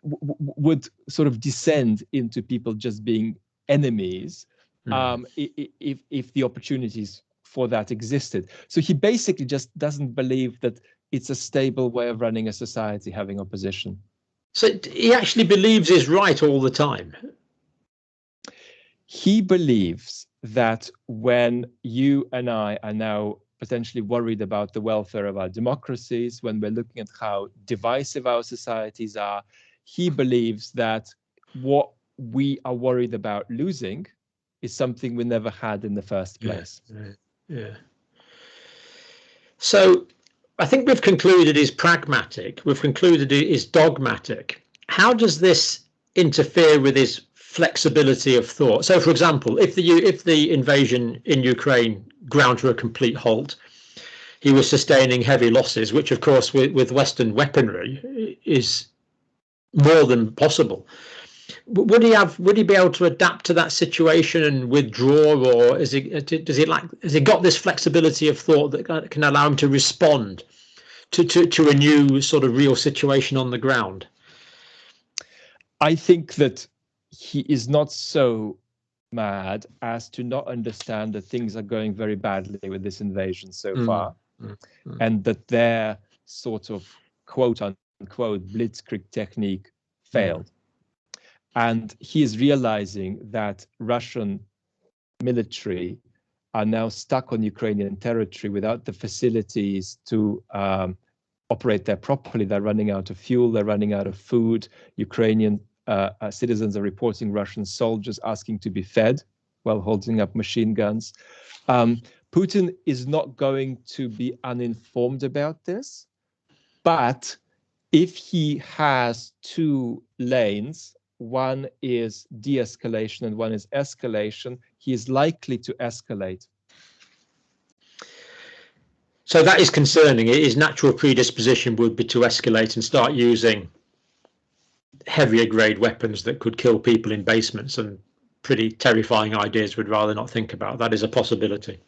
would sort of descend into people just being enemies if the opportunities for that existed. So he basically just doesn't believe that it's a stable way of running a society, having opposition. So he actually believes he's right all the time. He believes that when you and I are now potentially worried about the welfare of our democracies, when we're looking at how divisive our societies are, he believes that what we are worried about losing is something we never had in the first place. Yeah. So I think we've concluded is pragmatic. We've concluded it is dogmatic. How does this interfere with his flexibility of thought? So, for example, if the invasion in Ukraine ground to a complete halt, he was sustaining heavy losses, which, of course, with Western weaponry is more than possible. Would he be able to adapt to that situation and withdraw, or has he got this flexibility of thought that can allow him to respond to a new sort of real situation on the ground? I think that he is not so mad as to not understand that things are going very badly with this invasion so far, and that their sort of quote unquote blitzkrieg technique failed. And he is realizing that Russian military are now stuck on Ukrainian territory without the facilities to operate there properly. They're running out of fuel, they're running out of food. Ukrainian citizens are reporting Russian soldiers asking to be fed while holding up machine guns. Putin is not going to be uninformed about this, but if he has two lanes, one is de-escalation and one is escalation, he is likely to escalate. So that is concerning. His natural predisposition would be to escalate and start using heavier grade weapons that could kill people in basements, and pretty terrifying ideas we'd rather not think about. That is a possibility.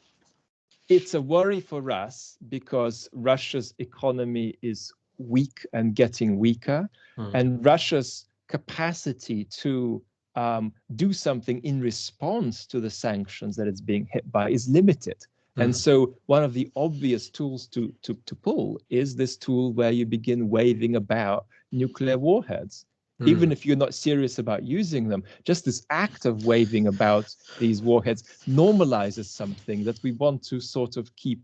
It's a worry for us because Russia's economy is weak and getting weaker, and Russia's capacity to do something in response to the sanctions that it's being hit by is limited. And so one of the obvious tools to pull is this tool where you begin waving about nuclear warheads. Even if you're not serious about using them, just this act of waving about these warheads normalizes something that we want to sort of keep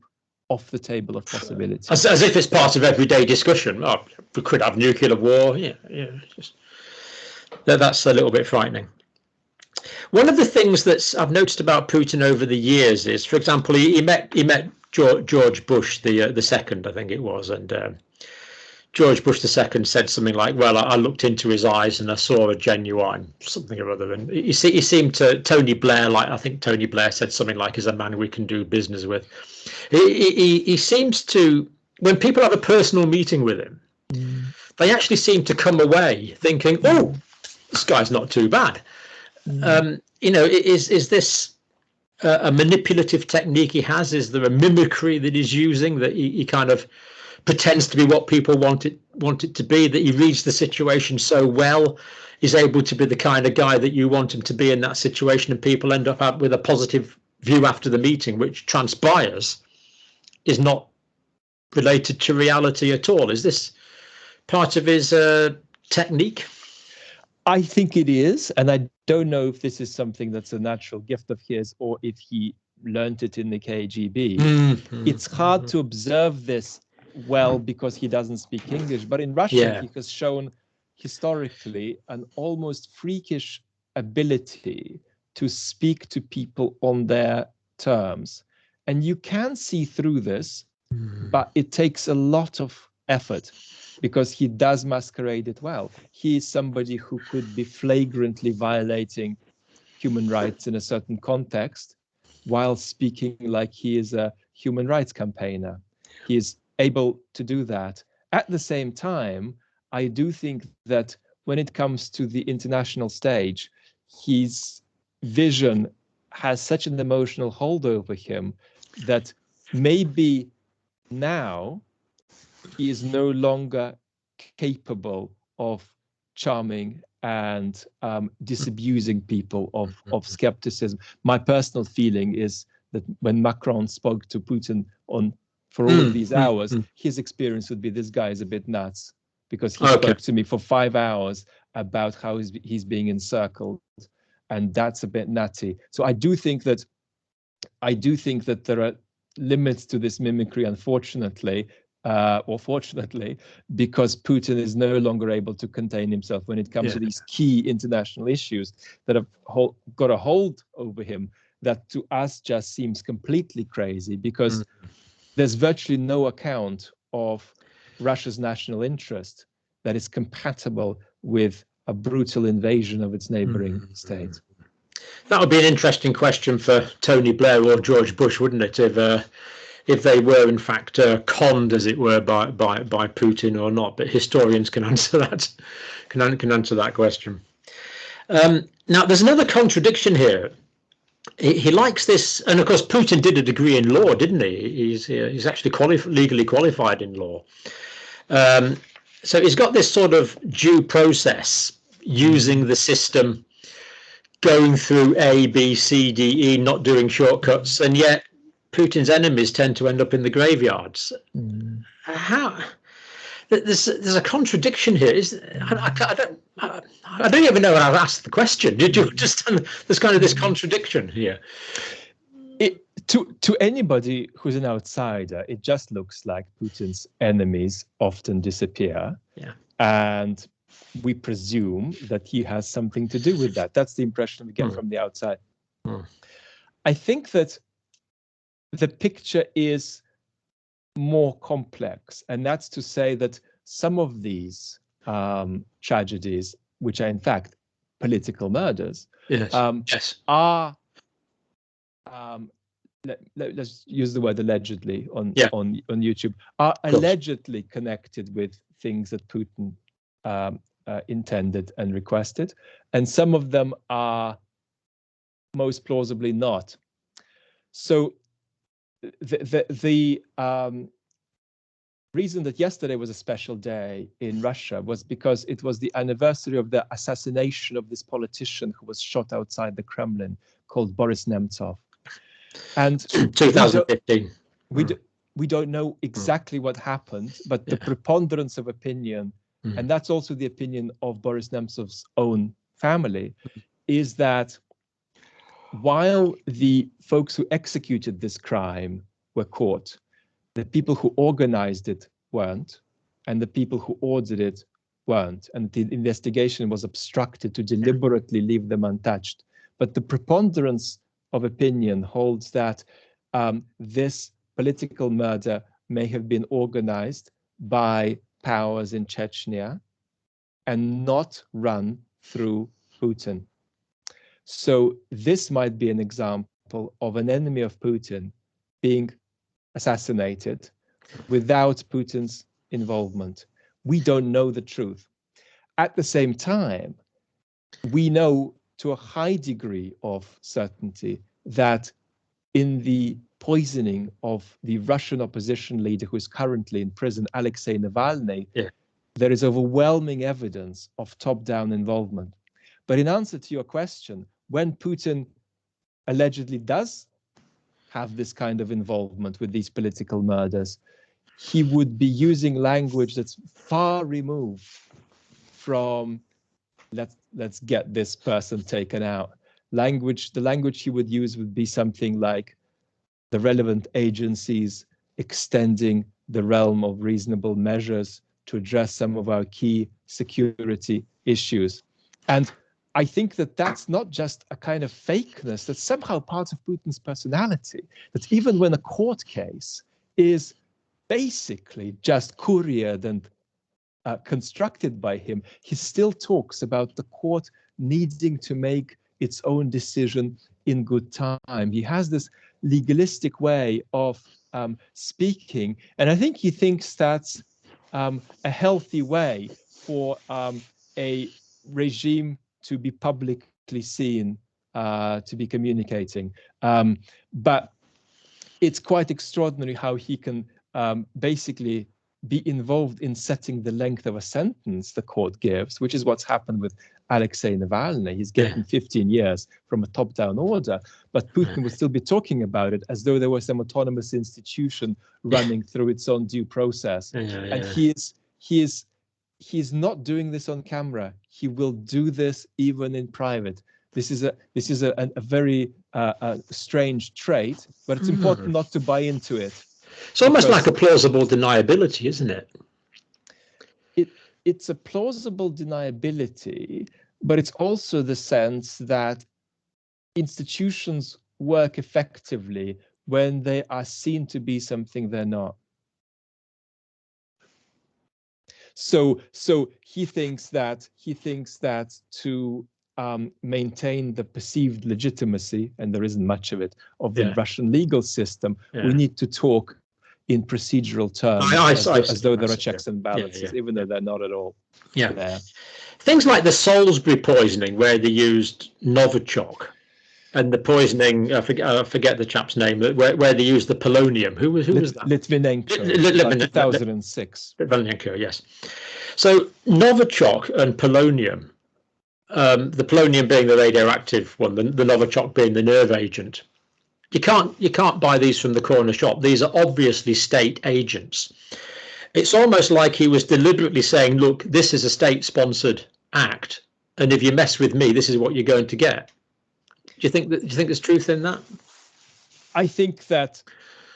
off the table of possibility. As if it's part of everyday discussion. Oh, we could have nuclear war. That's a little bit frightening. One of the things that I've noticed about Putin over the years is, for example, he met George Bush the second, I think it was, and George Bush II said something like, "Well, I looked into his eyes and I saw a genuine something or other." And he seemed to Tony Blair, like I think Tony Blair said something like, "He's a man we can do business with." He seems to, when people have a personal meeting with him, they actually seem to come away thinking, "Oh, this guy's not too bad." Is this a manipulative technique he has? Is there a mimicry that he's using, that he kind of pretends to be what people want it to be, that he reads the situation so well, is able to be the kind of guy that you want him to be in that situation, and people end up with a positive view after the meeting, which transpires is not related to reality at all? Is this part of his technique? I think it is, and I don't know if this is something that's a natural gift of his or if he learned it in the KGB. It's hard to observe this well because he doesn't speak English, but in Russia he has shown historically an almost freakish ability to speak to people on their terms. And you can see through this, but it takes a lot of effort, because he does masquerade it well. He is somebody who could be flagrantly violating human rights in a certain context while speaking like he is a human rights campaigner. He is able to do that. At the same time, I do think that when it comes to the international stage, his vision has such an emotional hold over him that maybe now he is no longer capable of charming and disabusing people of skepticism. My personal feeling is that when Macron spoke to Putin for all of these hours, his experience would be, this guy is a bit nuts, because he spoke to me for 5 hours about how he's being encircled, and that's a bit nutty. So I do think that there are limits to this mimicry, unfortunately, or fortunately, because Putin is no longer able to contain himself when it comes to these key international issues that have got a hold over him, that to us just seems completely crazy, because there's virtually no account of Russia's national interest that is compatible with a brutal invasion of its neighboring state. That would be an interesting question for Tony Blair or George Bush, wouldn't it, if they were in fact conned, as it were, by Putin or not? But historians can answer that. Can answer that question. Now, there's another contradiction here. He likes this, and of course, Putin did a degree in law, didn't he? He's actually legally qualified in law. So he's got this sort of due process, using the system, going through A, B, C, D, E, not doing shortcuts, and yet Putin's enemies tend to end up in the graveyards. How? There's a contradiction here. I don't even know how to ask the question. Did you understand? There's kind of this contradiction here. To anybody who's an outsider, it just looks like Putin's enemies often disappear, and we presume that he has something to do with that. That's the impression we get from the outside. I think that the picture is more complex, and that's to say that some of these tragedies, which are in fact political murders, are let's use the word allegedly on YouTube, are allegedly connected with things that Putin intended and requested, and some of them are most plausibly not. So the reason that yesterday was a special day in Russia was because it was the anniversary of the assassination of this politician who was shot outside the Kremlin, called Boris Nemtsov. And 2015. We don't know exactly what happened, but the preponderance of opinion, and that's also the opinion of Boris Nemtsov's own family, is that while the folks who executed this crime were caught, the people who organized it weren't, and the people who ordered it weren't, and the investigation was obstructed to deliberately leave them untouched. But the preponderance of opinion holds that this political murder may have been organized by powers in Chechnya and not run through Putin. So this might be an example of an enemy of Putin being assassinated without Putin's involvement. We don't know the truth. At the same time, we know to a high degree of certainty that in the poisoning of the Russian opposition leader who is currently in prison, Alexei Navalny, there is overwhelming evidence of top-down involvement. But in answer to your question, when Putin allegedly does have this kind of involvement with these political murders, he would be using language that's far removed from let's get this person taken out. The language he would use would be something like the relevant agencies extending the realm of reasonable measures to address some of our key security issues. And I think that that's not just a kind of fakeness, that's somehow part of Putin's personality, that even when a court case is basically just couriered and constructed by him, he still talks about the court needing to make its own decision in good time. He has this legalistic way of speaking, and I think he thinks that's a healthy way for a regime to be publicly seen, to be communicating. But it's quite extraordinary how he can basically be involved in setting the length of a sentence the court gives, which is what's happened with Alexei Navalny. He's getting 15 years from a top-down order, but Putin will still be talking about it as though there was some autonomous institution running through its own due process. And he's not doing this on camera. He will do this even in private. This is a very strange trait, but it's important not to buy into it. It's almost like a plausible deniability, isn't it? It's a plausible deniability, but it's also the sense that institutions work effectively when they are seen to be something they're not. So he thinks that to maintain the perceived legitimacy, and there isn't much of it, of the Russian legal system, we need to talk in procedural terms, as though there are checks and balances, even though they're not at all there. Things like the Salisbury poisoning, where they used Novichok, and the poisoning, I forget the chap's name, where they used the polonium. Who was that? Litvinenko, 2006. Litvinenko, yes. So Novichok and polonium, the polonium being the radioactive one, the Novichok being the nerve agent. You can't buy these from the corner shop. These are obviously state agents. It's almost like he was deliberately saying, look, this is a state-sponsored act, and if you mess with me, this is what you're going to get. Do you think there's truth in that? I think that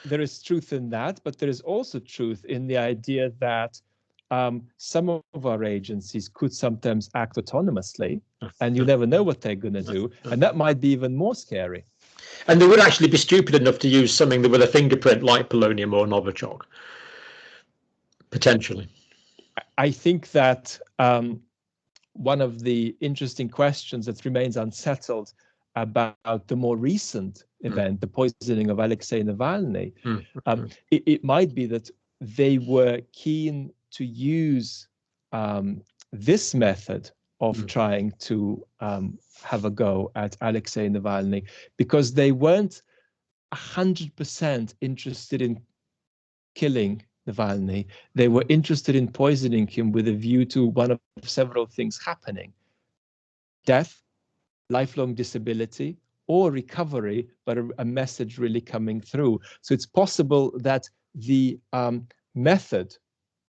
there is truth in that, but there is also truth in the idea that some of our agencies could sometimes act autonomously, and you never know what they're going to do, and that might be even more scary. And they would actually be stupid enough to use something with a fingerprint like polonium or Novichok, potentially. I think that one of the interesting questions that remains unsettled about the more recent event, the poisoning of Alexei Navalny, it might be that they were keen to use this method of trying to have a go at Alexei Navalny, because they weren't 100% interested in killing Navalny. They were interested in poisoning him with a view to one of several things happening: death, lifelong disability, or recovery, but a message really coming through. So it's possible that the method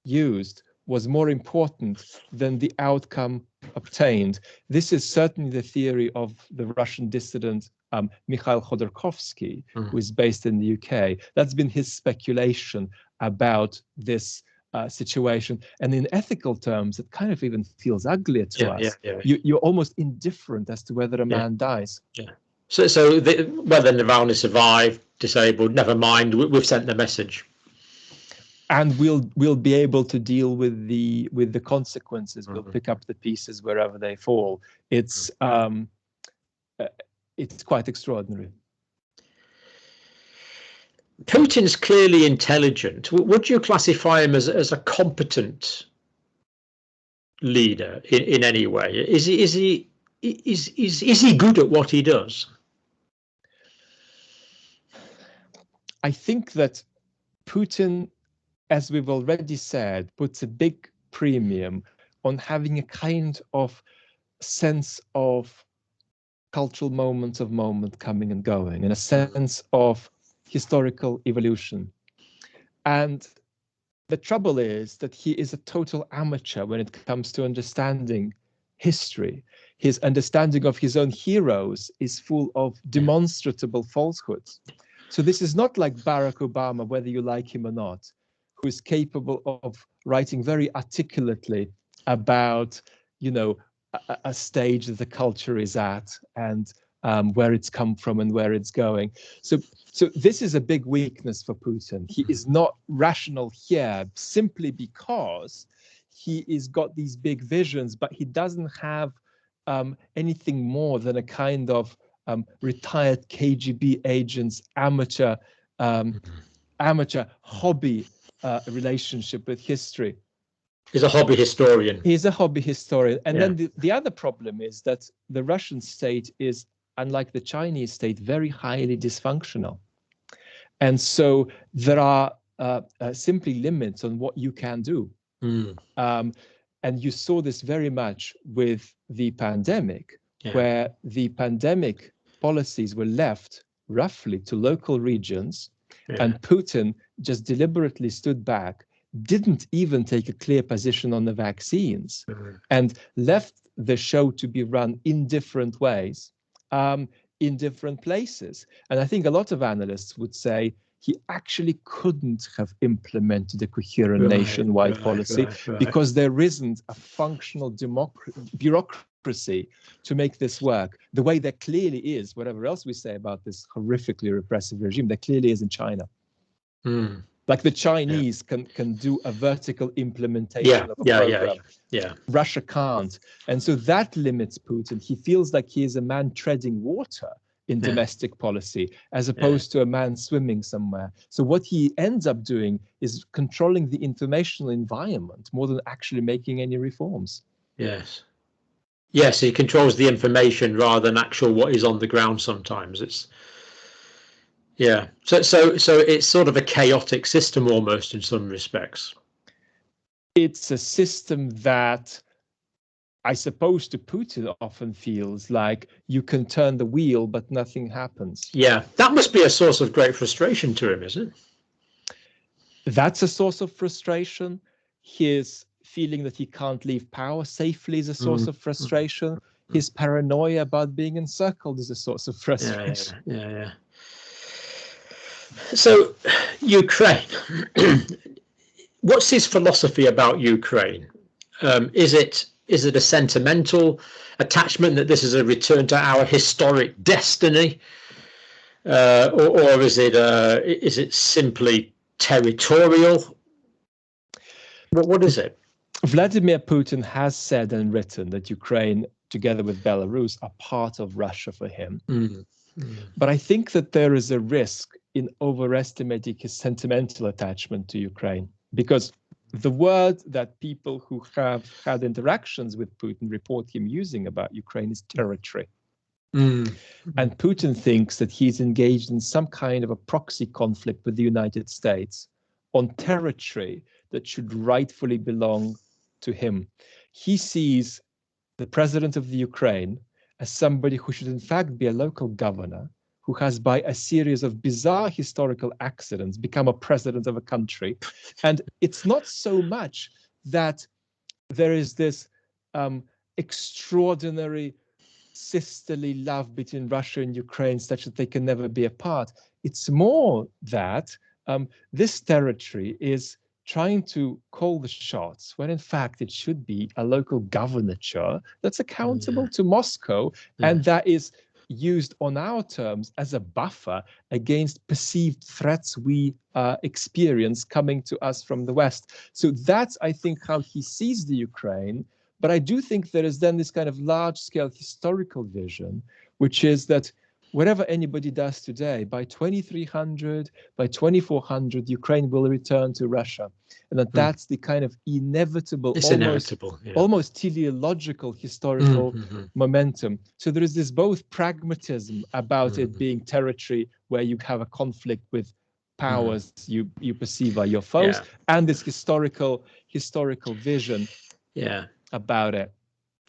used was more important than the outcome obtained. This is certainly the theory of the Russian dissident Mikhail Khodorkovsky, who is based in the UK. That's been his speculation about this situation. And in ethical terms, it kind of even feels uglier to us. You're almost indifferent as to whether a man dies. So whether Navalny survived, disabled, never mind, we've sent the message. And we'll be able to deal with the consequences. We'll pick up the pieces wherever they fall. It's quite extraordinary. Putin's clearly intelligent. Would you classify him as a competent leader in any way? Is he good at what he does? I think that Putin, as we've already said, puts a big premium on having a kind of sense of cultural moments of moment coming and going, and a sense of historical evolution. And the trouble is that he is a total amateur when it comes to understanding history. His understanding of his own heroes is full of demonstrable falsehoods. So this is not like Barack Obama, whether you like him or not, who is capable of writing very articulately about, a stage that the culture is at, and where it's come from and where it's going. So this is a big weakness for Putin. He is not rational here simply because he has got these big visions, but he doesn't have anything more than a kind of retired KGB agent's amateur hobby relationship with history. He's a hobby historian. He's a hobby historian. And then the other problem is that the Russian state is, unlike the Chinese state, very highly dysfunctional. And so there are simply limits on what you can do. And you saw this very much with the pandemic, where the pandemic policies were left roughly to local regions, and Putin just deliberately stood back, didn't even take a clear position on the vaccines, and left the show to be run in different ways, in different places. And I think a lot of analysts would say he actually couldn't have implemented a coherent nationwide policy because there isn't a functional bureaucracy bureaucracy to make this work the way there clearly is, whatever else we say about this horrifically repressive regime, there clearly is in China. Like the Chinese can do a vertical implementation of a program. Russia can't. And so that limits Putin. He feels like he is a man treading water in domestic policy, as opposed to a man swimming somewhere. So what he ends up doing is controlling the informational environment more than actually making any reforms. Yes, he controls the information rather than actual what is on the ground sometimes. It's so it's sort of a chaotic system almost in some respects. It's a system that I suppose to Putin often feels like you can turn the wheel, but nothing happens. Yeah, that must be a source of great frustration to him, isn't it? That's a source of frustration. His feeling that he can't leave power safely is a source of frustration. His paranoia about being encircled is a source of frustration. Yeah. So, Ukraine. What's his philosophy about Ukraine? Is it a sentimental attachment that this is a return to our historic destiny, or is it simply territorial? What is it? Vladimir Putin has said and written that Ukraine, together with Belarus, are part of Russia for him. But I think that there is a risk in overestimating his sentimental attachment to Ukraine, because the word that people who have had interactions with Putin report him using about Ukraine is territory. And Putin thinks that he's engaged in some kind of a proxy conflict with the United States on territory that should rightfully belong to him. He sees the president of the Ukraine as somebody who should in fact be a local governor, who has, by a series of bizarre historical accidents, become a president of a country. And it's not so much that there is this extraordinary sisterly love between Russia and Ukraine such that they can never be apart. It's more that this territory is trying to call the shots when in fact it should be a local governorship that's accountable to Moscow, and that is used on our terms as a buffer against perceived threats we experience coming to us from the West. So that's, I think, how he sees the Ukraine. But I do think there is then this kind of large-scale historical vision, which is that whatever anybody does today, by 2300, by 2400, Ukraine will return to Russia. And that's the kind of inevitable, almost teleological historical momentum. So there is this both pragmatism about it being territory where you have a conflict with powers you perceive are your foes, and this historical vision about it.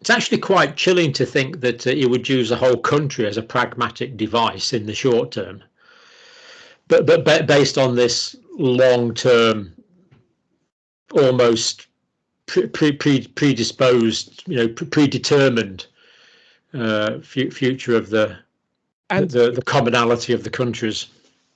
It's actually quite chilling to think that he would use a whole country as a pragmatic device in the short term, but based on this long-term, almost predisposed, predetermined future of the commonality of the countries.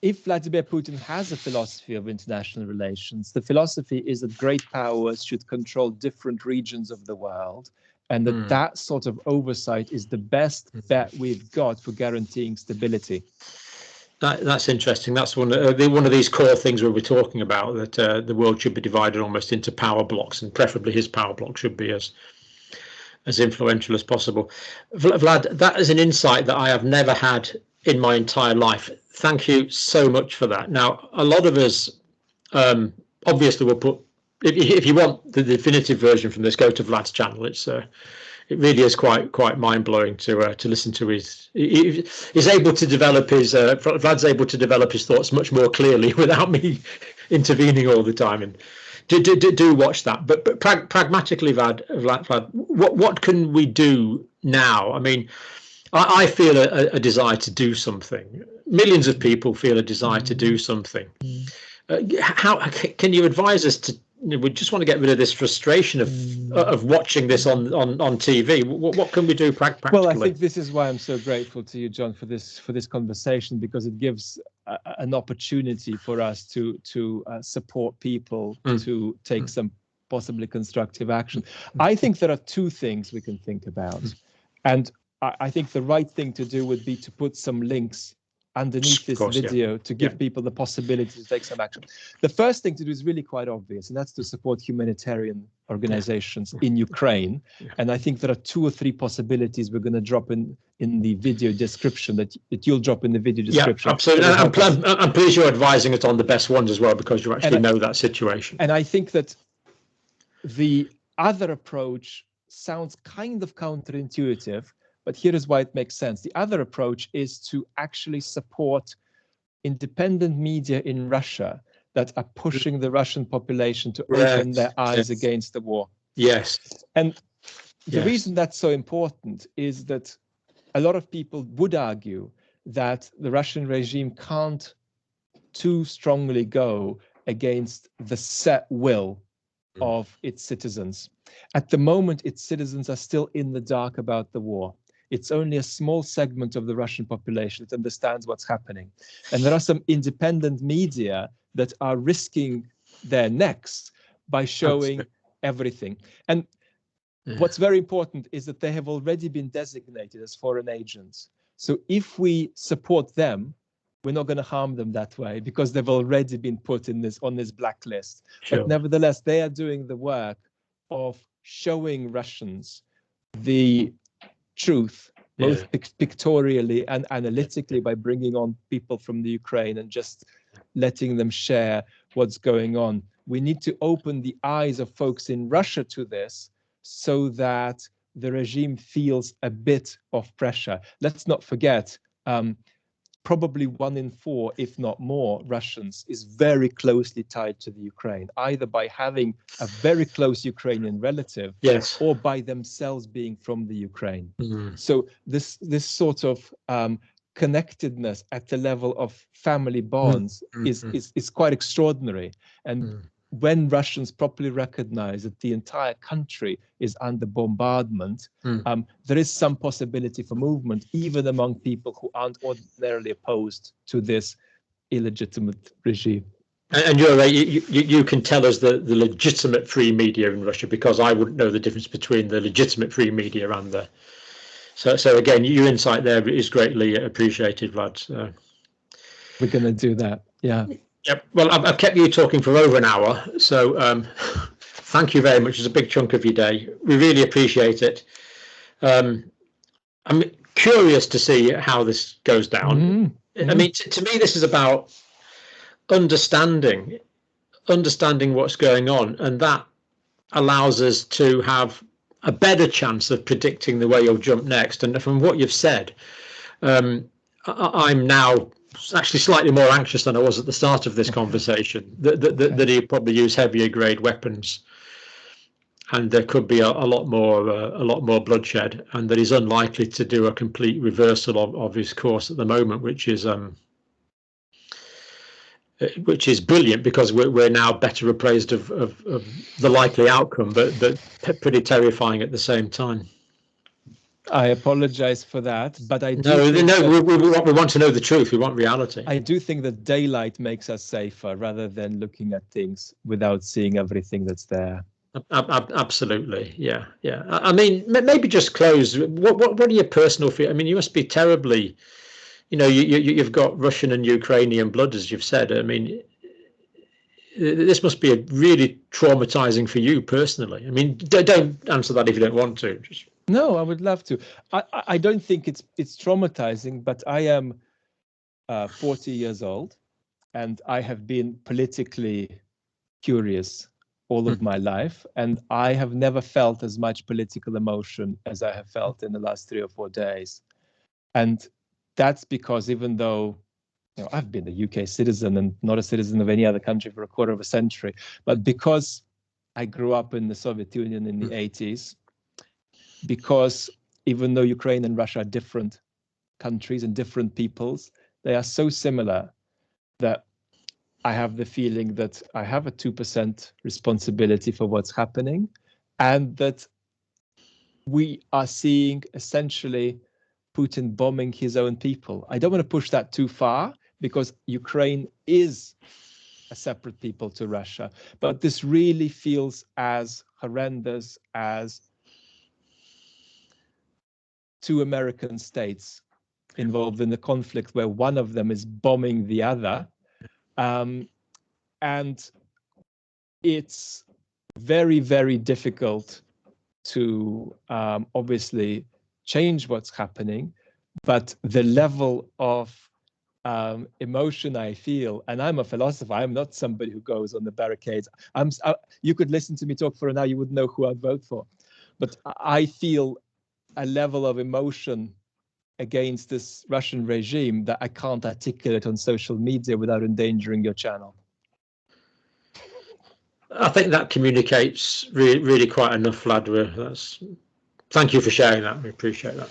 If Vladimir Putin has a philosophy of international relations, the philosophy is that great powers should control different regions of the world, and that sort of oversight is the best bet we've got for guaranteeing stability. That's interesting. That's one of these core things where we're talking about, that the world should be divided almost into power blocks, and preferably his power block should be as influential as possible. Vlad, that is an insight that I have never had in my entire life. Thank you so much for that. Now, a lot of us obviously will put, if you want the definitive version from this, go to Vlad's channel. It really is quite mind-blowing to listen to he's able to develop Vlad's able to develop his thoughts much more clearly without me intervening all the time. And do watch that. But pragmatically, Vlad, what can we do now? I mean, I feel a desire to do something. Millions of people feel a desire to do something. How can you advise us to? We just want to get rid of this frustration of watching this on TV. What can we do practically? Well, I think this is why I'm so grateful to you, John, for this conversation, because it gives an opportunity for us to support people to take some possibly constructive action. I think there are two things we can think about. And I think the right thing to do would be to put some links underneath this video to give people the possibility to take some action. The first thing to do is really quite obvious, and that's to support humanitarian organizations in Ukraine. And I think there are 2 or 3 possibilities we're going to drop in the video description, that you'll drop in the video description. Yeah, absolutely. I'm pleased you're advising us on the best ones as well, because you actually know that situation. And I think that the other approach sounds kind of counterintuitive, but here is why it makes sense. The other approach is to actually support independent media in Russia that are pushing the Russian population to open their eyes against the war. Yes. And the reason that's so important is that a lot of people would argue that the Russian regime can't too strongly go against the set will of its citizens. At the moment, its citizens are still in the dark about the war. It's only a small segment of the Russian population that understands what's happening. And there are some independent media that are risking their necks by showing everything. And what's very important is that they have already been designated as foreign agents. So if we support them, we're not going to harm them that way, because they've already been put on this blacklist. But nevertheless, they are doing the work of showing Russians the truth, both pictorially and analytically, by bringing on people from the Ukraine and just letting them share what's going on. We need to open the eyes of folks in Russia to this, so that the regime feels a bit of pressure. Let's not forget, probably 1 in 4, if not more, Russians is very closely tied to the Ukraine, either by having a very close Ukrainian relative, or by themselves being from the Ukraine. So this sort of connectedness at the level of family bonds is quite extraordinary. And when Russians properly recognize that the entire country is under bombardment, there is some possibility for movement, even among people who aren't ordinarily opposed to this illegitimate regime. And you're right, you can tell us the legitimate free media in Russia, because I wouldn't know the difference between the legitimate free media and the... So again, your insight there is greatly appreciated, Vlad. We're going to do that, yeah. Yep. Well, I've kept you talking for over an hour, so thank you very much. It's a big chunk of your day. We really appreciate it. I'm curious to see how this goes down. I mean, to me, this is about understanding what's going on, and that allows us to have a better chance of predicting the way you'll jump next. And from what you've said, I'm now actually slightly more anxious than I was at the start of this conversation, that he'd probably use heavier grade weapons, and there could be a lot more bloodshed, and that he's unlikely to do a complete reversal of his course at the moment, which is brilliant, because we're now better appraised of the likely outcome, but pretty terrifying at the same time. I apologize for that, but I do we want to know the truth. We want reality. I do think that daylight makes us safer, rather than looking at things without seeing everything that's there. Absolutely, yeah. I mean, maybe just close. What are your personal feelings? I mean, you must be terribly, you've got Russian and Ukrainian blood, as you've said. I mean, this must be really traumatizing for you personally. I mean, don't answer that if you don't want to. No, I would love to. I don't think it's traumatizing, but I am 40 years old, and I have been politically curious all of my life, and I have never felt as much political emotion as I have felt in the last 3 or 4 days. And that's because, even though I've been a UK citizen and not a citizen of any other country for a quarter of a century, but because I grew up in the Soviet Union in the 80s, because even though Ukraine and Russia are different countries and different peoples, they are so similar that I have the feeling that I have a 2% responsibility for what's happening, and that we are seeing essentially Putin bombing his own people. I don't want to push that too far, because Ukraine is a separate people to Russia, but this really feels as horrendous as two American states involved in the conflict where one of them is bombing the other. And it's very, very difficult to obviously change what's happening, but the level of emotion I feel, and I'm a philosopher, I'm not somebody who goes on the barricades. You could listen to me talk for an hour, you wouldn't know who I'd vote for. But I feel a level of emotion against this Russian regime that I can't articulate on social media without endangering your channel. I think that communicates really quite enough, Vlad. Thank you for sharing that. We appreciate that.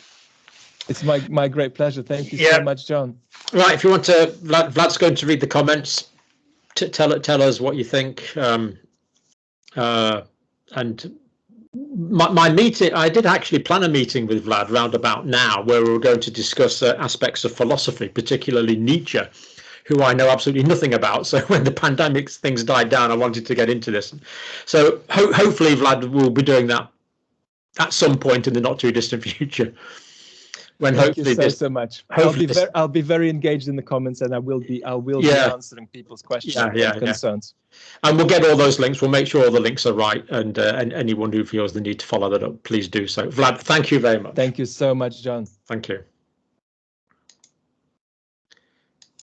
It's my great pleasure. Thank you so much, John. Right, if you want to, Vlad's going to read the comments. Tell us what you think. And my meeting, I did actually plan a meeting with Vlad round about now, where we were going to discuss aspects of philosophy, particularly Nietzsche, who I know absolutely nothing about. So when the pandemic things died down, I wanted to get into this. So hopefully Vlad will be doing that at some point in the not too distant future. When Thank you so much. I'll be very engaged in the comments, and I will be answering people's questions and concerns. And we'll get all those links. We'll make sure all the links are right, and anyone who feels the need to follow that up, please do so. Vlad, thank you very much. Thank you so much, John. Thank you.